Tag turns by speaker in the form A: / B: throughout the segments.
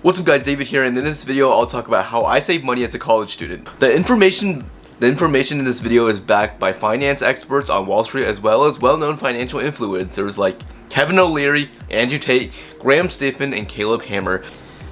A: What's up guys, David here, and in this video I'll talk about how I save money as a college student. The information in this video is backed by finance experts on Wall Street as well as well-known financial influencers like Kevin O'Leary, Andrew Tate, Graham Stephan, and Caleb Hammer.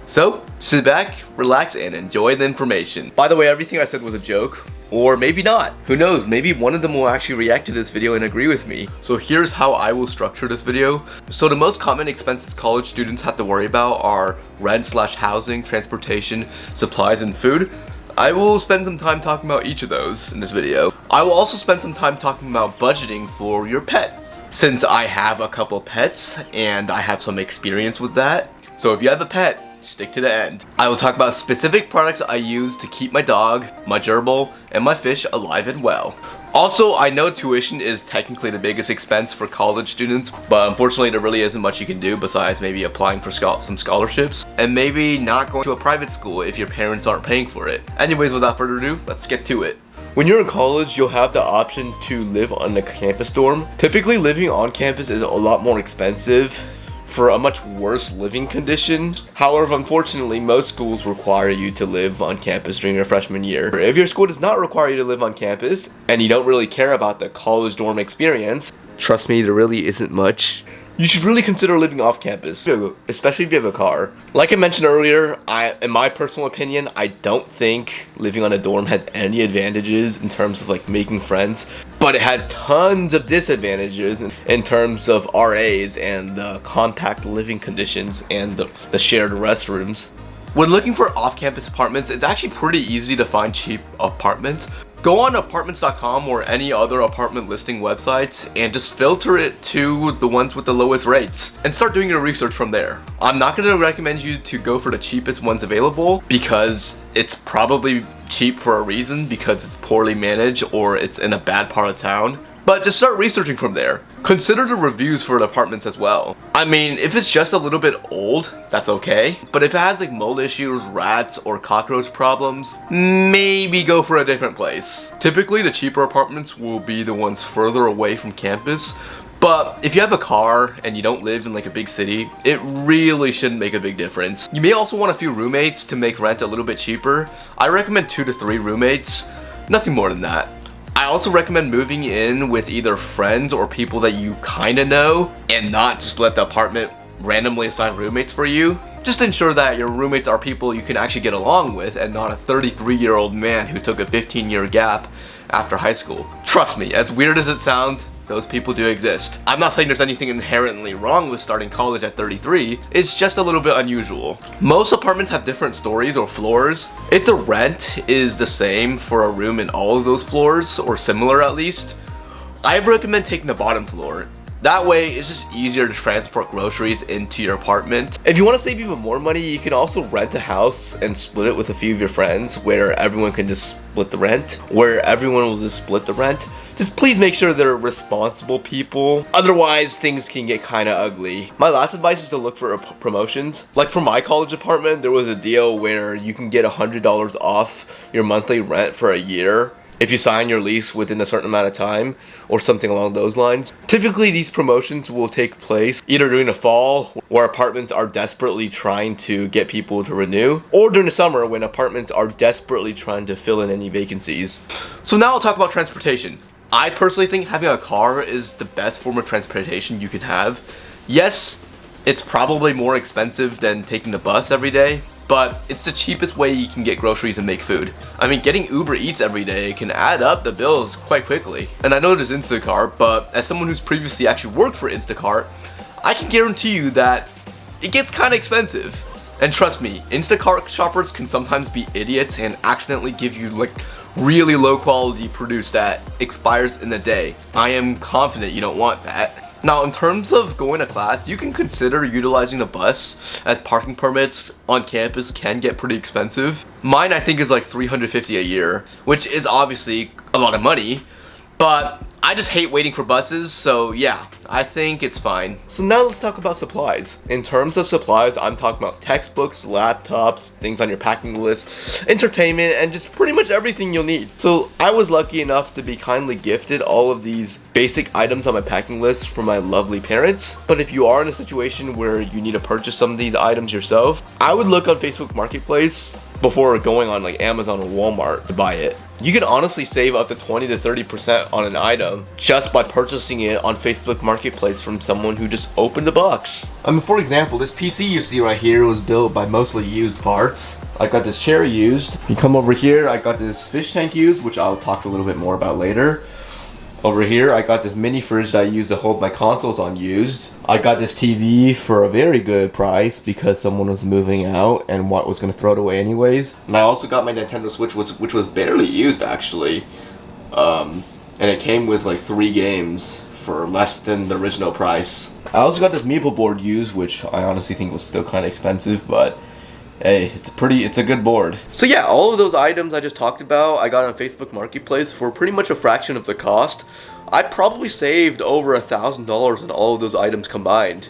A: So, sit back, relax, and enjoy the information. By the way, everything I said was a joke. Or maybe not. Who knows, maybe one of them will actually react to this video and agree with me. So here's how I will structure this video. So the most common expenses college students have to worry about are rent/housing, transportation, supplies, and food. I will spend some time talking about each of those in this video. I will also spend some time talking about budgeting for your pets, since I have a couple pets and I have some experience with that. So if you have a pet, stick to the end. I will talk about specific products I use to keep my dog, my gerbil, and my fish alive and well. Also, I know tuition is technically the biggest expense for college students, but unfortunately there really isn't much you can do besides maybe applying for some scholarships and maybe not going to a private school if your parents aren't paying for it. Anyways, without further ado, let's get to it. When you're in college, you'll have the option to live on a campus dorm. Typically, living on campus is a lot more expensive for a much worse living condition. However, unfortunately, most schools require you to live on campus during your freshman year. If your school does not require you to live on campus and you don't really care about the college dorm experience, trust me, there really isn't much. You should really consider living off campus, especially if you have a car. Like I mentioned earlier, in my personal opinion, I don't think living on a dorm has any advantages in terms of like making friends, but it has tons of disadvantages in terms of RAs and the compact living conditions and the shared restrooms. When looking for off-campus apartments, it's actually pretty easy to find cheap apartments. Go on apartments.com or any other apartment listing websites and just filter it to the ones with the lowest rates and start doing your research from there. I'm not going to recommend you to go for the cheapest ones available because it's probably cheap for a reason, because it's poorly managed or it's in a bad part of town. But just start researching from there. Consider the reviews for the apartments as well. I mean, if it's just a little bit old, that's okay. But if it has like mold issues, rats, or cockroach problems, maybe go for a different place. Typically, the cheaper apartments will be the ones further away from campus. But if you have a car and you don't live in like a big city, it really shouldn't make a big difference. You may also want a few roommates to make rent a little bit cheaper. I recommend 2 to 3 roommates, nothing more than that. I also recommend moving in with either friends or people that you kinda know and not just let the apartment randomly assign roommates for you. Just ensure that your roommates are people you can actually get along with and not a 33-year-old man who took a 15-year gap after high school. Trust me, as weird as it sounds, those people do exist. I'm not saying there's anything inherently wrong with starting college at 33, it's just a little bit unusual. Most apartments have different stories or floors. If the rent is the same for a room in all of those floors, or similar at least, I recommend taking the bottom floor. That way, it's just easier to transport groceries into your apartment. If you want to save even more money, you can also rent a house and split it with a few of your friends where everyone can just split the rent, where everyone will just split the rent. Just please make sure they're responsible people. Otherwise, things can get kind of ugly. My last advice is to look for promotions. Like for my college apartment, there was a deal where you can get $100 off your monthly rent for a year if you sign your lease within a certain amount of time or something along those lines. Typically, these promotions will take place either during the fall where apartments are desperately trying to get people to renew, or during the summer when apartments are desperately trying to fill in any vacancies. So now I'll talk about transportation. I personally think having a car is the best form of transportation you can have. Yes, it's probably more expensive than taking the bus every day, but it's the cheapest way you can get groceries and make food. I mean, getting Uber Eats every day can add up the bills quite quickly. And I know there's Instacart, but as someone who's previously actually worked for Instacart, I can guarantee you that it gets kind of expensive. And trust me, Instacart shoppers can sometimes be idiots and accidentally give you like really low quality produce that expires in a day. I am confident you don't want that. Now, in terms of going to class, you can consider utilizing the bus, as parking permits on campus can get pretty expensive. Mine, I think, is like $350 a year, which is obviously a lot of money, but I just hate waiting for buses, so yeah, I think it's fine. So now let's talk about supplies. In terms of supplies, I'm talking about textbooks, laptops, things on your packing list, entertainment, and just pretty much everything you'll need. So I was lucky enough to be kindly gifted all of these basic items on my packing list from my lovely parents. But if you are in a situation where you need to purchase some of these items yourself, I would look on Facebook Marketplace before going on like Amazon or Walmart to buy it. You can honestly save up to 20 to 30% on an item just by purchasing it on Facebook Marketplace from someone who just opened the box. I mean, for example, this PC you see right here was built by mostly used parts. I got this chair used. You come over here, I got this fish tank used, which I'll talk a little bit more about later. Over here, I got this mini fridge that I use to hold my consoles unused. I got this TV for a very good price because someone was moving out and was going to throw it away anyways. And I also got my Nintendo Switch, which was barely used actually. And it came with like 3 games for less than the original price. I also got this Meeple board used, which I honestly think was still kind of expensive, but hey, it's a good board. So yeah, all of those items I just talked about, I got on Facebook Marketplace for pretty much a fraction of the cost. I probably saved over $1,000 on all of those items combined,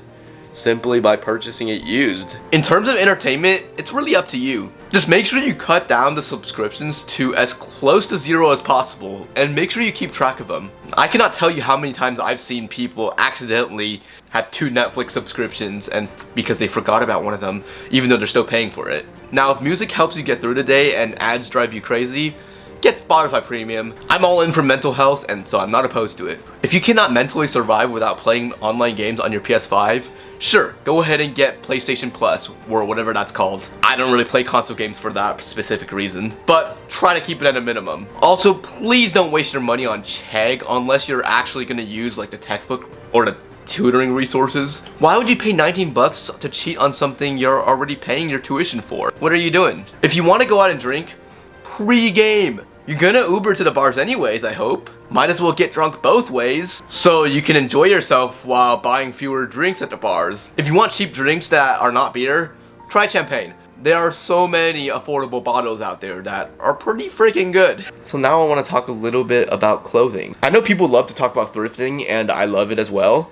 A: simply by purchasing it used. In terms of entertainment, it's really up to you. Just make sure you cut down the subscriptions to as close to 0 as possible, and make sure you keep track of them. I cannot tell you how many times I've seen people accidentally have 2 Netflix subscriptions and because they forgot about one of them, even though they're still paying for it. Now, if music helps you get through the day and ads drive you crazy, get Spotify Premium. I'm all in for mental health, and so I'm not opposed to it. If you cannot mentally survive without playing online games on your PS5, sure, go ahead and get PlayStation Plus, or whatever that's called. I don't really play console games for that specific reason, but try to keep it at a minimum. Also, please don't waste your money on Chegg unless you're actually going to use like the textbook or the tutoring resources. Why would you pay 19 bucks to cheat on something you're already paying your tuition for? What are you doing? If you want to go out and drink, pre-game. You're gonna Uber to the bars anyways, I hope. Might as well get drunk both ways, so you can enjoy yourself while buying fewer drinks at the bars. If you want cheap drinks that are not beer, try champagne. There are so many affordable bottles out there that are pretty freaking good. So now I want to talk a little bit about clothing. I know people love to talk about thrifting, and I love it as well.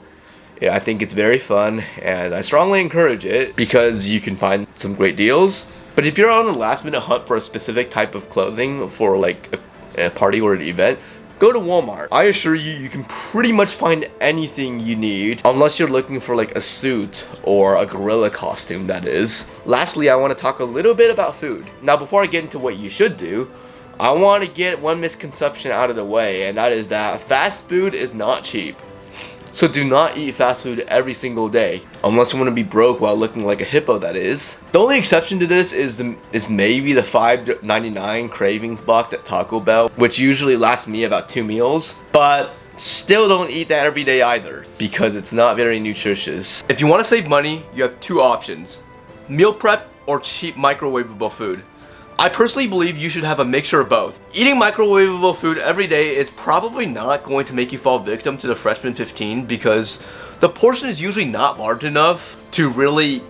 A: Yeah, I think it's very fun, and I strongly encourage it because you can find some great deals. But if you're on a last minute hunt for a specific type of clothing for like a party or an event, go to Walmart. I assure you, you can pretty much find anything you need unless you're looking for like a suit or a gorilla costume, that is. Lastly, I want to talk a little bit about food. Now, before I get into what you should do, I want to get one misconception out of the way, and that is that fast food is not cheap. So do not eat fast food every single day, unless you want to be broke while looking like a hippo, that is. The only exception to this is maybe the $5.99 cravings box at Taco Bell, which usually lasts me about 2 meals, but still don't eat that every day either, because it's not very nutritious. If you want to save money, you have 2 options: meal prep or cheap microwavable food. I personally believe you should have a mixture of both. Eating microwavable food every day is probably not going to make you fall victim to the freshman 15 because the portion is usually not large enough to really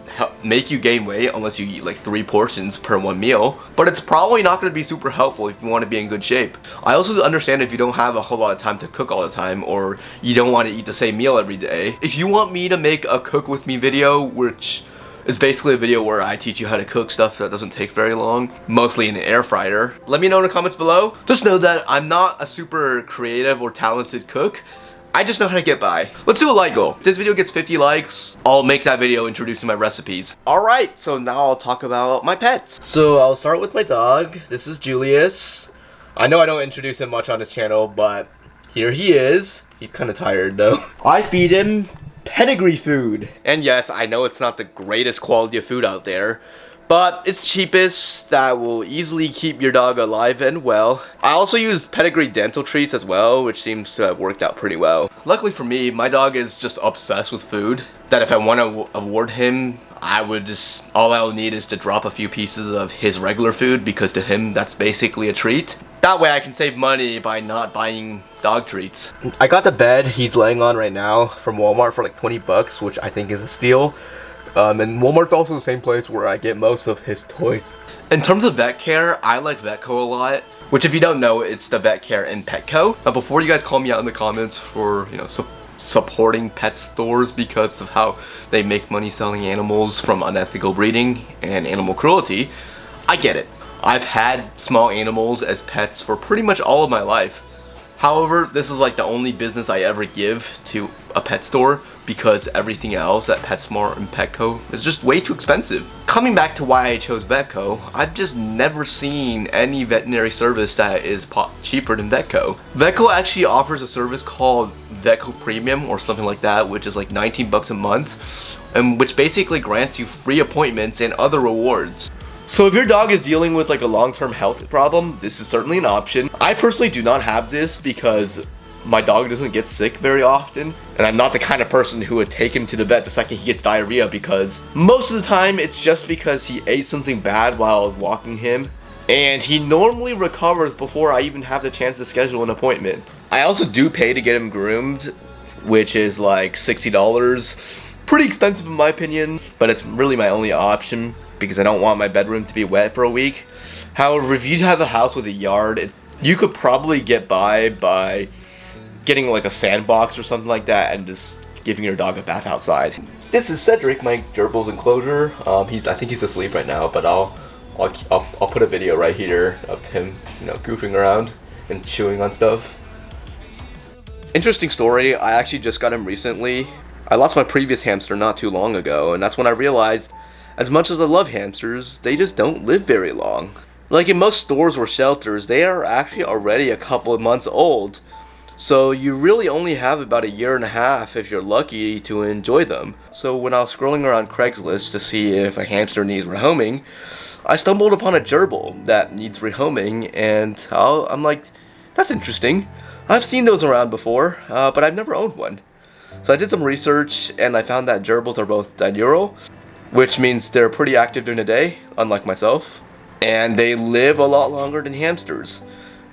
A: make you gain weight unless you eat like 3 portions per 1 meal. But it's probably not going to be super helpful if you want to be in good shape. I also understand if you don't have a whole lot of time to cook all the time, or you don't want to eat the same meal every day. If you want me to make a cook with me video, which it's basically a video where I teach you how to cook stuff that doesn't take very long, mostly in an air fryer, let me know in the comments below. Just know that I'm not a super creative or talented cook. I just know how to get by. Let's do a like goal. If this video gets 50 likes, I'll make that video introducing my recipes. Alright, so now I'll talk about my pets. So I'll start with my dog. This is Julius. I know I don't introduce him much on this channel, but here he is. He's kind of tired though. I feed him pedigree food. And yes, I know it's not the greatest quality of food out there, but it's cheapest that will easily keep your dog alive and well. I also use pedigree dental treats as well, which seems to have worked out pretty well. Luckily for me, my dog is just obsessed with food, that if I want to award him, all I'll need is to drop a few pieces of his regular food, because to him that's basically a treat. That way I can save money by not buying dog treats. I got the bed he's laying on right now from Walmart for like 20 bucks, which I think is a steal. And Walmart's also the same place where I get most of his toys. In terms of vet care, I like Vetco a lot. which if you don't know, it's the Vet Care and Petco. Now before you guys call me out in the comments for, you know, supporting pet stores because of how they make money selling animals from unethical breeding and animal cruelty, I get it. I've had small animals as pets for pretty much all of my life. However, this is like the only business I ever give to a pet store because everything else at PetSmart and Petco is just way too expensive. Coming back to why I chose Vetco, I've just never seen any veterinary service that is cheaper than Vetco. Vetco actually offers a service called Vetco Premium or something like that, which is like 19 bucks a month, and which basically grants you free appointments and other rewards. So if your dog is dealing with like a long-term health problem, this is certainly an option. I personally do not have this because my dog doesn't get sick very often, and I'm not the kind of person who would take him to the vet the second he gets diarrhea, because most of the time it's just because he ate something bad while I was walking him, and he normally recovers before I even have the chance to schedule an appointment. I also do pay to get him groomed, which is like $60. Pretty expensive in my opinion, but it's really my only option because I don't want my bedroom to be wet for a week. However, if you have a house with a yard, you could probably get by getting like a sandbox or something like that and just giving your dog a bath outside. This is Cedric, my gerbil's enclosure. I think he's asleep right now, but I'll put a video right here of him, you know, goofing around and chewing on stuff. Interesting story, I actually just got him recently. I lost my previous hamster not too long ago, and that's when I realized, as much as I love hamsters, they just don't live very long. Like in most stores or shelters, they are actually already a couple of months old. So you really only have about a year and a half if you're lucky to enjoy them. So when I was scrolling around Craigslist to see if a hamster needs rehoming, I stumbled upon a gerbil that needs rehoming, and I'm like, that's interesting. I've seen those around before, but I've never owned one. So I did some research and I found that gerbils are both diurnal, which means they're pretty active during the day, unlike myself, and they live a lot longer than hamsters.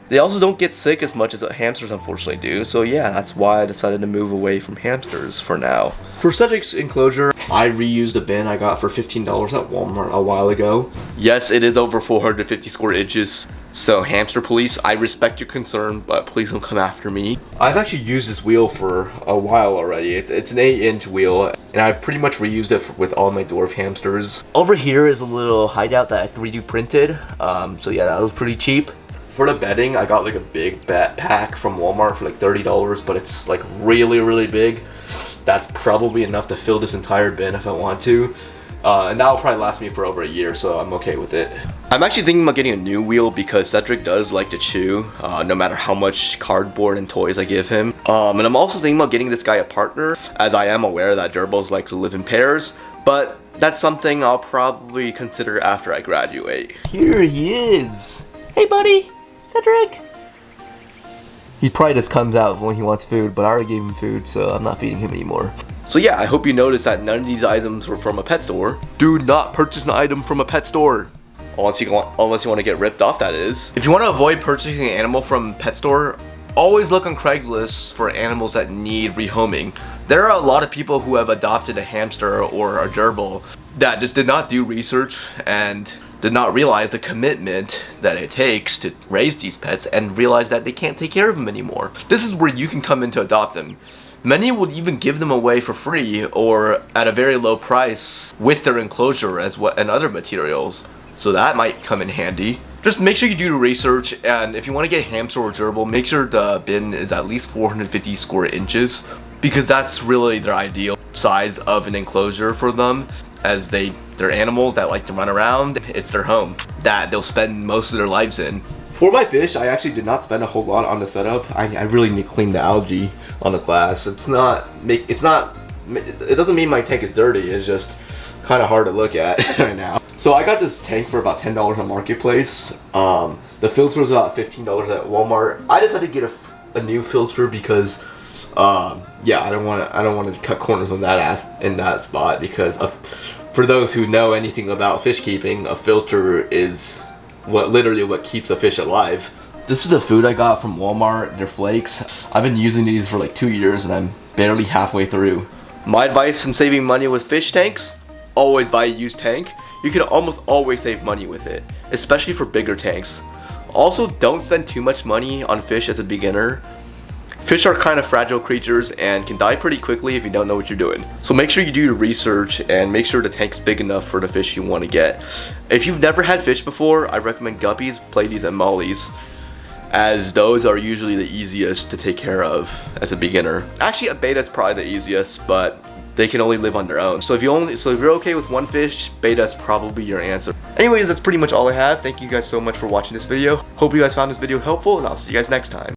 A: They also don't get sick as much as hamsters unfortunately do, so yeah, that's why I decided to move away from hamsters for now. For Cedric's enclosure, I reused a bin I got for $15 at Walmart a while ago. Yes, it is over 450 square inches, so hamster police, I respect your concern, but please don't come after me. I've actually used this wheel for a while already. It's an 8-inch wheel, and I've pretty much reused it with all my dwarf hamsters. Over here is a little hideout that I 3D printed, so yeah, that was pretty cheap. For the bedding, I got like a big bed pack from Walmart for like $30, but it's like really big. That's probably enough to fill this entire bin if I want to. And that'll probably last me for over a year, so I'm okay with it. I'm actually thinking about getting a new wheel because Cedric does like to chew, no matter how much cardboard and toys I give him. And I'm also thinking about getting this guy a partner, as I am aware that gerbils like to live in pairs, but that's something I'll probably consider after I graduate. Here he is. Hey buddy, Cedric. He probably just comes out when he wants food, but I already gave him food, so I'm not feeding him anymore. So yeah, I hope you noticed that none of these items were from a pet store. Do not purchase an item from a pet store. Unless you want to get ripped off, that is. If you want to avoid purchasing an animal from a pet store, always look on Craigslist for animals that need rehoming. There are a lot of people who have adopted a hamster or a gerbil that just did not do research and did not realize the commitment that it takes to raise these pets and realize that they can't take care of them anymore. This is where you can come in to adopt them. Many would even give them away for free or at a very low price with their enclosure and other materials. So that might come in handy. Just make sure you do the research, and if you want to get hamster or gerbil, make sure the bin is at least 450 square inches, because that's really their ideal size of an enclosure for them, as they're animals that like to run around. It's their home that they'll spend most of their lives in. For my fish, I actually did not spend a whole lot on the setup. I really need to clean the algae on the glass. It doesn't mean my tank is dirty, it's just kind of hard to look at right now. So I got this tank for about $10 on Marketplace. The filter was about $15 at Walmart. I decided to get a new filter because yeah, I don't want to cut corners on in that spot, because for those who know anything about fish keeping, a filter is literally what keeps a fish alive. This is the food I got from Walmart. They're flakes. I've been using these for like 2 years and I'm barely halfway through. My advice in saving money with fish tanks: always buy a used tank. You can almost always save money with it, especially for bigger tanks. Also, don't spend too much money on fish as a beginner. Fish are kind of fragile creatures and can die pretty quickly if you don't know what you're doing. So make sure you do your research and make sure the tank's big enough for the fish you want to get. If you've never had fish before, I recommend guppies, platies, and mollies, as those are usually the easiest to take care of as a beginner. Actually, a beta's probably the easiest, but they can only live on their own. So if you're okay with one fish, beta's probably your answer. Anyways, that's pretty much all I have. Thank you guys so much for watching this video. Hope you guys found this video helpful, and I'll see you guys next time.